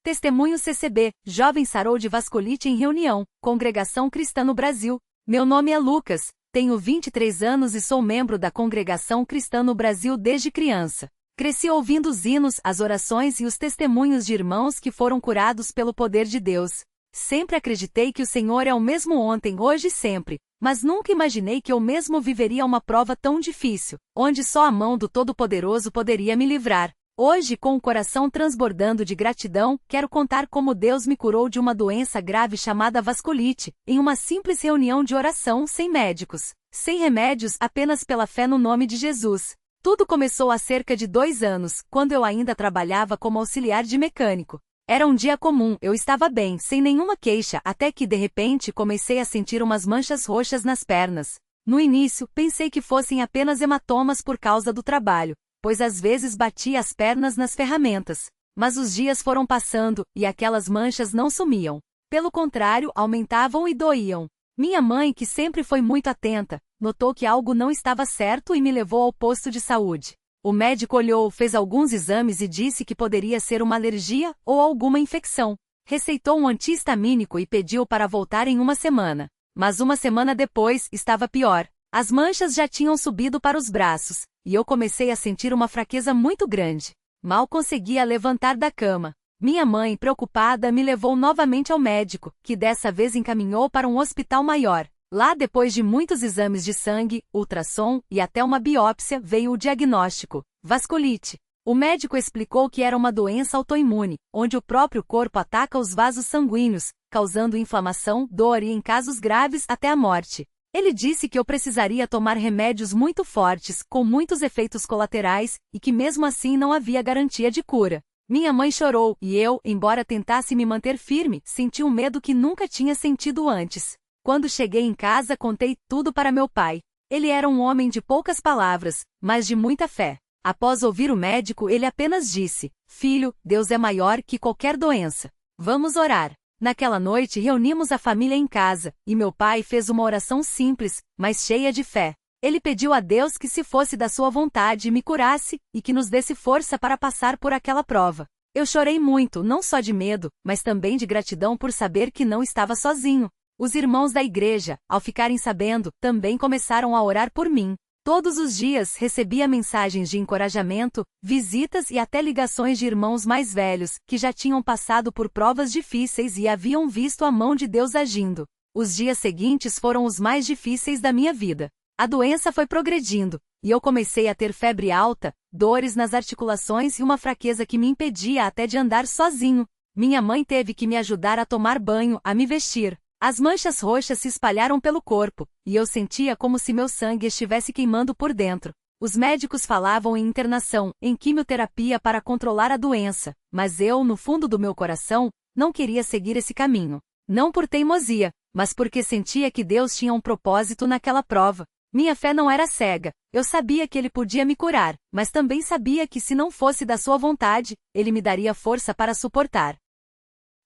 Testemunho CCB, jovem sarou de vasculite em reunião, Congregação Cristã no Brasil. Meu nome é Lucas, tenho 23 anos e sou membro da Congregação Cristã no Brasil desde criança. Cresci ouvindo os hinos, as orações e os testemunhos de irmãos que foram curados pelo poder de Deus. Sempre acreditei que o Senhor é o mesmo ontem, hoje e sempre, mas nunca imaginei que eu mesmo viveria uma prova tão difícil, onde só a mão do Todo-Poderoso poderia me livrar. Hoje, com o coração transbordando de gratidão, quero contar como Deus me curou de uma doença grave chamada vasculite, em uma simples reunião de oração sem médicos, sem remédios, apenas pela fé no nome de Jesus. Tudo começou há cerca de 2 anos, quando eu ainda trabalhava como auxiliar de mecânico. Era um dia comum, eu estava bem, sem nenhuma queixa, até que de repente comecei a sentir umas manchas roxas nas pernas. No início, pensei que fossem apenas hematomas por causa do trabalho, pois às vezes batia as pernas nas ferramentas. Mas os dias foram passando, e aquelas manchas não sumiam. Pelo contrário, aumentavam e doíam. Minha mãe, que sempre foi muito atenta, notou que algo não estava certo e me levou ao posto de saúde. O médico olhou, fez alguns exames e disse que poderia ser uma alergia ou alguma infecção. Receitou um anti-histamínico e pediu para voltar em 1 semana. Mas 1 semana depois, estava pior. As manchas já tinham subido para os braços, e eu comecei a sentir uma fraqueza muito grande. Mal conseguia levantar da cama. Minha mãe, preocupada, me levou novamente ao médico, que dessa vez encaminhou para um hospital maior. Lá, depois de muitos exames de sangue, ultrassom e até uma biópsia, veio o diagnóstico: vasculite. O médico explicou que era uma doença autoimune, onde o próprio corpo ataca os vasos sanguíneos, causando inflamação, dor e, em casos graves, até a morte. Ele disse que eu precisaria tomar remédios muito fortes, com muitos efeitos colaterais, e que mesmo assim não havia garantia de cura. Minha mãe chorou, e eu, embora tentasse me manter firme, senti um medo que nunca tinha sentido antes. Quando cheguei em casa, contei tudo para meu pai. Ele era um homem de poucas palavras, mas de muita fé. Após ouvir o médico, ele apenas disse: "Filho, Deus é maior que qualquer doença. Vamos orar." Naquela noite reunimos a família em casa, e meu pai fez uma oração simples, mas cheia de fé. Ele pediu a Deus que, se fosse da sua vontade, me curasse, e que nos desse força para passar por aquela prova. Eu chorei muito, não só de medo, mas também de gratidão por saber que não estava sozinho. Os irmãos da igreja, ao ficarem sabendo, também começaram a orar por mim. Todos os dias recebia mensagens de encorajamento, visitas e até ligações de irmãos mais velhos, que já tinham passado por provas difíceis e haviam visto a mão de Deus agindo. Os dias seguintes foram os mais difíceis da minha vida. A doença foi progredindo, e eu comecei a ter febre alta, dores nas articulações e uma fraqueza que me impedia até de andar sozinho. Minha mãe teve que me ajudar a tomar banho, a me vestir. As manchas roxas se espalharam pelo corpo, e eu sentia como se meu sangue estivesse queimando por dentro. Os médicos falavam em internação, em quimioterapia para controlar a doença, mas eu, no fundo do meu coração, não queria seguir esse caminho. Não por teimosia, mas porque sentia que Deus tinha um propósito naquela prova. Minha fé não era cega, eu sabia que Ele podia me curar, mas também sabia que, se não fosse da sua vontade, Ele me daria força para suportar.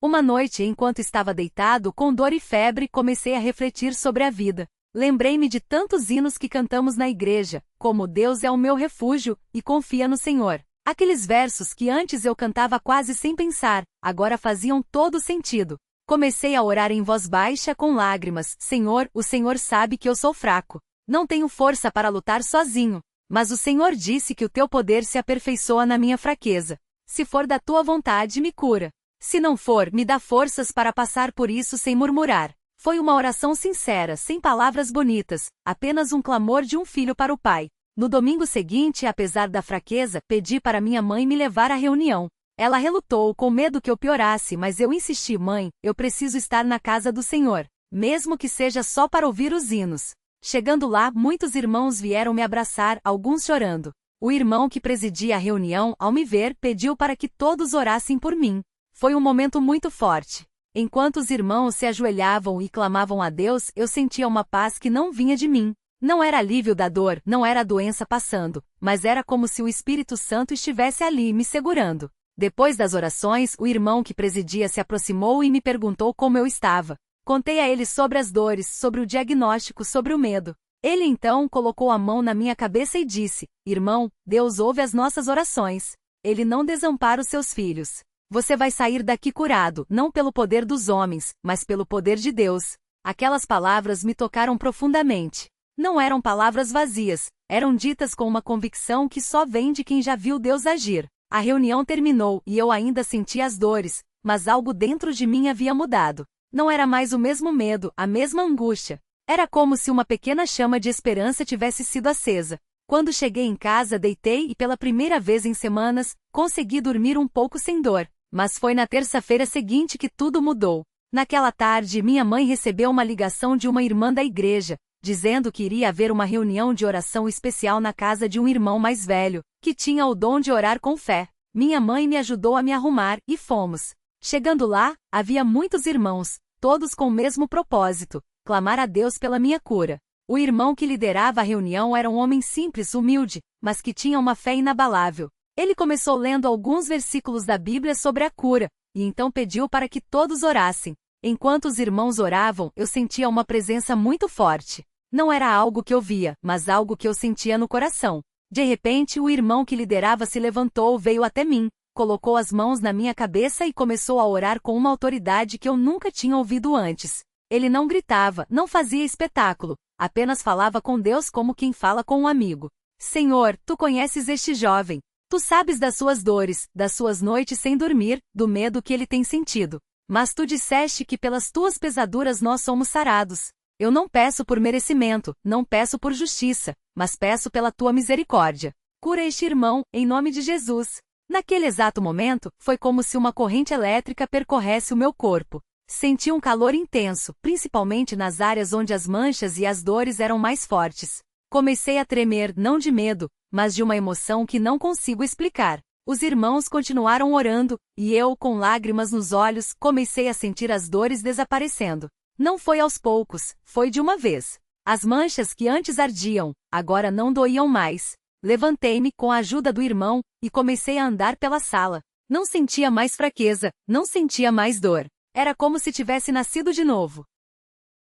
Uma noite, enquanto estava deitado com dor e febre, comecei a refletir sobre a vida. Lembrei-me de tantos hinos que cantamos na igreja, como "Deus é o meu refúgio" e "Confia no Senhor". Aqueles versos que antes eu cantava quase sem pensar, agora faziam todo sentido. Comecei a orar em voz baixa com lágrimas: "Senhor, o Senhor sabe que eu sou fraco. Não tenho força para lutar sozinho. Mas o Senhor disse que o teu poder se aperfeiçoa na minha fraqueza. Se for da tua vontade, me cura. Se não for, me dá forças para passar por isso sem murmurar." Foi uma oração sincera, sem palavras bonitas, apenas um clamor de um filho para o pai. No domingo seguinte, apesar da fraqueza, pedi para minha mãe me levar à reunião. Ela relutou, com medo que eu piorasse, mas eu insisti: "Mãe, eu preciso estar na casa do Senhor, mesmo que seja só para ouvir os hinos." Chegando lá, muitos irmãos vieram me abraçar, alguns chorando. O irmão que presidia a reunião, ao me ver, pediu para que todos orassem por mim. Foi um momento muito forte. Enquanto os irmãos se ajoelhavam e clamavam a Deus, eu sentia uma paz que não vinha de mim. Não era alívio da dor, não era a doença passando, mas era como se o Espírito Santo estivesse ali, me segurando. Depois das orações, o irmão que presidia se aproximou e me perguntou como eu estava. Contei a ele sobre as dores, sobre o diagnóstico, sobre o medo. Ele então colocou a mão na minha cabeça e disse: "Irmão, Deus ouve as nossas orações. Ele não desampara os seus filhos." Você vai sair daqui curado, não pelo poder dos homens, mas pelo poder de Deus. Aquelas palavras me tocaram profundamente. Não eram palavras vazias, eram ditas com uma convicção que só vem de quem já viu Deus agir. A reunião terminou e eu ainda sentia as dores, mas algo dentro de mim havia mudado. Não era mais o mesmo medo, a mesma angústia. Era como se uma pequena chama de esperança tivesse sido acesa. Quando cheguei em casa, deitei e pela primeira vez em semanas, consegui dormir um pouco sem dor. Mas foi na terça-feira seguinte que tudo mudou. Naquela tarde, minha mãe recebeu uma ligação de uma irmã da igreja, dizendo que iria haver uma reunião de oração especial na casa de um irmão mais velho, que tinha o dom de orar com fé. Minha mãe me ajudou a me arrumar, e fomos. Chegando lá, havia muitos irmãos, todos com o mesmo propósito: clamar a Deus pela minha cura. O irmão que liderava a reunião era um homem simples, humilde, mas que tinha uma fé inabalável. Ele começou lendo alguns versículos da Bíblia sobre a cura, e então pediu para que todos orassem. Enquanto os irmãos oravam, eu sentia uma presença muito forte. Não era algo que eu via, mas algo que eu sentia no coração. De repente, o irmão que liderava se levantou, veio até mim, colocou as mãos na minha cabeça e começou a orar com uma autoridade que eu nunca tinha ouvido antes. Ele não gritava, não fazia espetáculo, apenas falava com Deus como quem fala com um amigo. Senhor, tu conheces este jovem. Tu sabes das suas dores, das suas noites sem dormir, do medo que ele tem sentido. Mas tu disseste que pelas tuas pesaduras nós somos sarados. Eu não peço por merecimento, não peço por justiça, mas peço pela tua misericórdia. Cura este irmão, em nome de Jesus. Naquele exato momento, foi como se uma corrente elétrica percorresse o meu corpo. Senti um calor intenso, principalmente nas áreas onde as manchas e as dores eram mais fortes. Comecei a tremer, não de medo, mas de uma emoção que não consigo explicar. Os irmãos continuaram orando, e eu, com lágrimas nos olhos, comecei a sentir as dores desaparecendo. Não foi aos poucos, foi de uma vez. As manchas que antes ardiam, agora não doíam mais. Levantei-me com a ajuda do irmão, e comecei a andar pela sala. Não sentia mais fraqueza, não sentia mais dor. Era como se tivesse nascido de novo.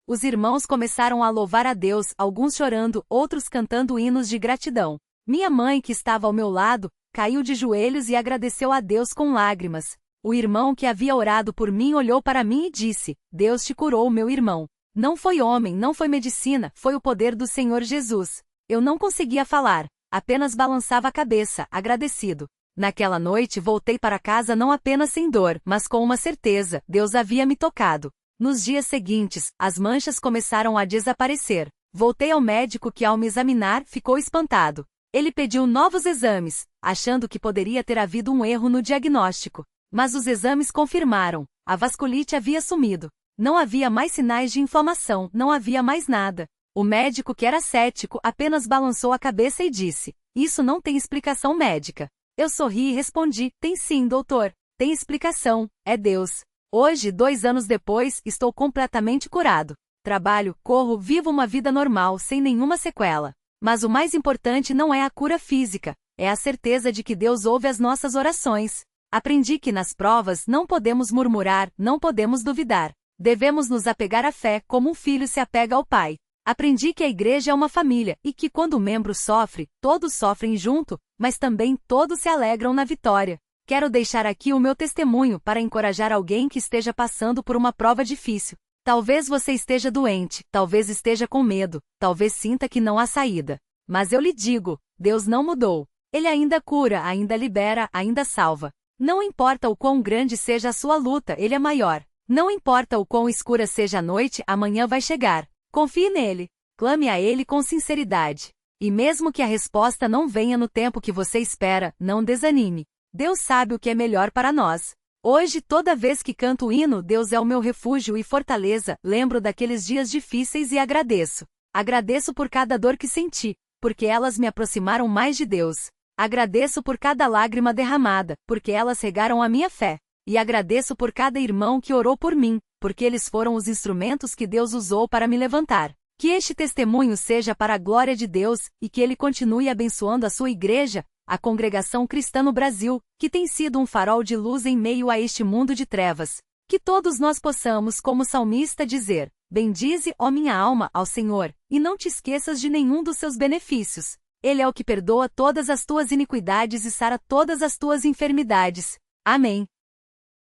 Os irmãos começaram a louvar a Deus, alguns chorando, outros cantando hinos de gratidão. Minha mãe, que estava ao meu lado, caiu de joelhos e agradeceu a Deus com lágrimas. O irmão que havia orado por mim olhou para mim e disse: Deus te curou, meu irmão. Não foi homem, não foi medicina, foi o poder do Senhor Jesus. Eu não conseguia falar, apenas balançava a cabeça, agradecido. Naquela noite voltei para casa não apenas sem dor, mas com uma certeza: Deus havia me tocado. Nos dias seguintes, as manchas começaram a desaparecer. Voltei ao médico que, ao me examinar, ficou espantado. Ele pediu novos exames, achando que poderia ter havido um erro no diagnóstico. Mas os exames confirmaram: a vasculite havia sumido. Não havia mais sinais de inflamação, não havia mais nada. O médico, que era cético, apenas balançou a cabeça e disse: Isso não tem explicação médica. Eu sorri e respondi: Tem sim, doutor. Tem explicação, é Deus. Hoje, 2 anos depois, estou completamente curado. Trabalho, corro, vivo uma vida normal, sem nenhuma sequela. Mas o mais importante não é a cura física, é a certeza de que Deus ouve as nossas orações. Aprendi que nas provas não podemos murmurar, não podemos duvidar. Devemos nos apegar à fé como um filho se apega ao pai. Aprendi que a igreja é uma família e que quando o membro sofre, todos sofrem junto, mas também todos se alegram na vitória. Quero deixar aqui o meu testemunho para encorajar alguém que esteja passando por uma prova difícil. Talvez você esteja doente, talvez esteja com medo, talvez sinta que não há saída. Mas eu lhe digo, Deus não mudou. Ele ainda cura, ainda libera, ainda salva. Não importa o quão grande seja a sua luta, Ele é maior. Não importa o quão escura seja a noite, amanhã vai chegar. Confie nele. Clame a Ele com sinceridade. E mesmo que a resposta não venha no tempo que você espera, não desanime. Deus sabe o que é melhor para nós. Hoje, toda vez que canto o hino Deus é o meu refúgio e fortaleza, lembro daqueles dias difíceis e agradeço. Agradeço por cada dor que senti, porque elas me aproximaram mais de Deus. Agradeço por cada lágrima derramada, porque elas regaram a minha fé. E agradeço por cada irmão que orou por mim, porque eles foram os instrumentos que Deus usou para me levantar. Que este testemunho seja para a glória de Deus, e que Ele continue abençoando a sua igreja, a Congregação Cristã no Brasil, que tem sido um farol de luz em meio a este mundo de trevas. Que todos nós possamos, como salmista, dizer: Bendize, ó minha alma, ao Senhor, e não te esqueças de nenhum dos seus benefícios. Ele é o que perdoa todas as tuas iniquidades e sara todas as tuas enfermidades. Amém.